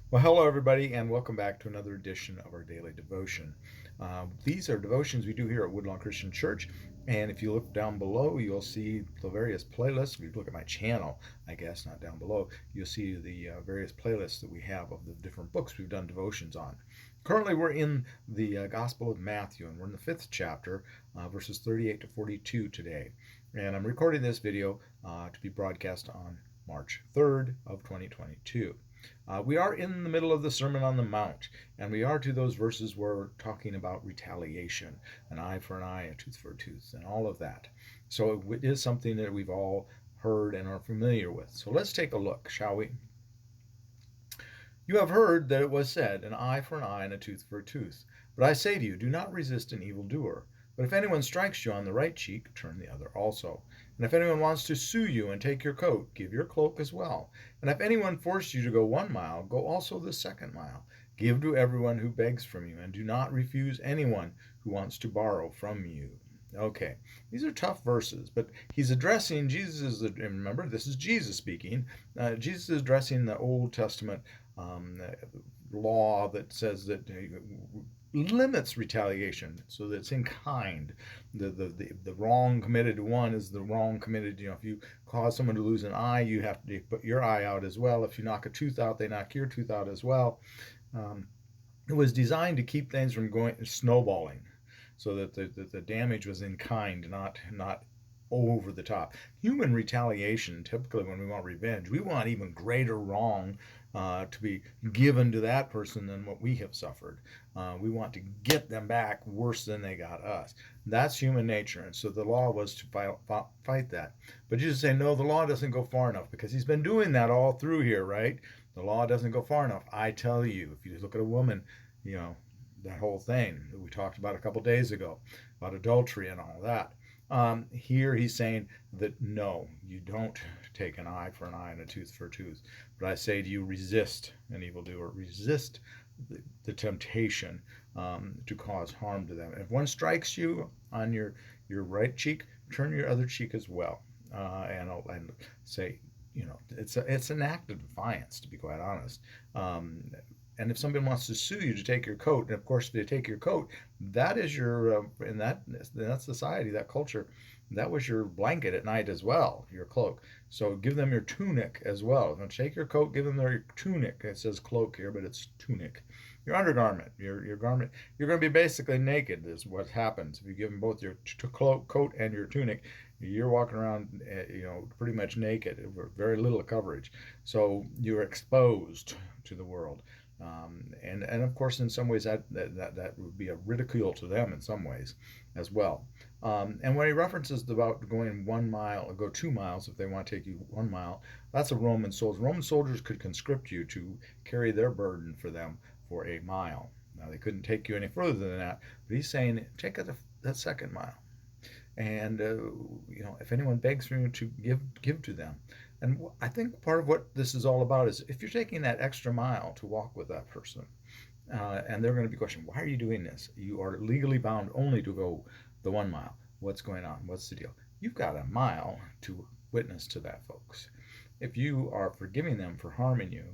Well, hello, everybody, and welcome back to another edition of our daily devotion. These are devotions we do here at Woodlawn Christian Church, and if you look down below, you'll see the various playlists. If you look at my channel, I guess, not down below, you'll see the various playlists that we have of the different books we've done devotions on. Currently, we're in the Gospel of Matthew, and we're in the 5th chapter, verses 38 to 42 today. And I'm recording this video to be broadcast on March 3rd of 2022. We are in the middle of the Sermon on the Mount, and we are to those verses where we're talking about retaliation, an eye for an eye, a tooth for a tooth, and all of that. So it is something that we've all heard and are familiar with. So let's take a look, shall we? You have heard that it was said, an eye for an eye and a tooth for a tooth. But I say to you, do not resist an evildoer. But if anyone strikes you on the right cheek, turn the other also. And if anyone wants to sue you and take your coat, give your cloak as well. And if anyone forces you to go 1 mile, go also the 2nd mile. Give to everyone who begs from you, and do not refuse anyone who wants to borrow from you. Okay, these are tough verses, but he's addressing Jesus. Remember, this is Jesus speaking. Jesus is addressing the Old Testament law that says that limits retaliation, so that it's in kind. The wrong committed to one is the wrong committed. If you cause someone to lose an eye, you have to put your eye out as well. If you knock a tooth out, they knock your tooth out as well. It was designed to keep things from going snowballing, so that the damage was in kind, not over the top. Human retaliation, typically when we want revenge, we want even greater wrong to be given to that person than what we have suffered. We want to get them back worse than they got us. That's human nature, and so the law was to fight that. But Jesus say, no, the law doesn't go far enough, because he's been doing that all through here, right? The law doesn't go far enough. I tell you, if you look at a woman, that whole thing that we talked about a couple days ago, about adultery and all that. Here he's saying that no, you don't take an eye for an eye and a tooth for a tooth. But I say to you, resist an evildoer. Resist the temptation to cause harm to them. If one strikes you on your right cheek, turn your other cheek as well. And say, it's an act of defiance, to be quite honest. And if somebody wants to sue you to take your coat, and of course, if they take your coat, that is your, in that society, that culture, that was your blanket at night as well, your cloak. So give them your tunic as well. Don't take your coat, give them their tunic. It says cloak here, but it's tunic. Your undergarment, your garment. You're going to be basically naked, is what happens. If you give them both your coat and your tunic, you're walking around, pretty much naked, very little coverage. So you're exposed to the world. And of course, in some ways, that would be a ridicule to them in some ways as well. And when he references about going 1 mile or go 2 miles if they want to take you 1 mile, that's a Roman soldier. Roman soldiers could conscript you to carry their burden for them for a mile. Now, they couldn't take you any further than that, but he's saying take that 2nd mile. And if anyone begs from you to give to them. And I think part of what this is all about is if you're taking that extra mile to walk with that person, and they're going to be questioning, why are you doing this? You are legally bound only to go the 1 mile. What's going on? What's the deal? You've got a mile to witness to that, folks. If you are forgiving them for harming you,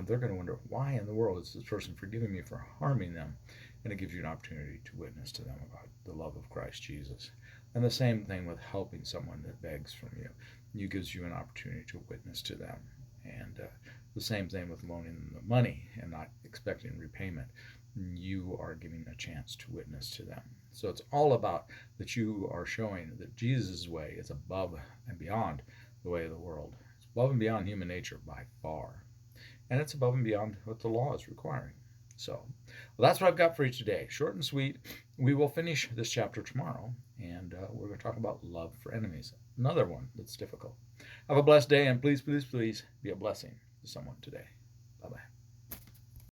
they're going to wonder, why in the world is this person forgiving me for harming them? And it gives you an opportunity to witness to them about the love of Christ Jesus. And the same thing with helping someone that begs from you. It gives you an opportunity to witness to them. And the same thing with loaning them the money and not expecting repayment. You are giving a chance to witness to them. So it's all about that you are showing that Jesus' way is above and beyond the way of the world. It's above and beyond human nature by far. And it's above and beyond what the law is requiring. So, well, that's what I've got for you today. Short and sweet. We will finish this chapter tomorrow, and we're going to talk about love for enemies. Another one that's difficult. Have a blessed day, and please, please, please be a blessing to someone today. Bye-bye.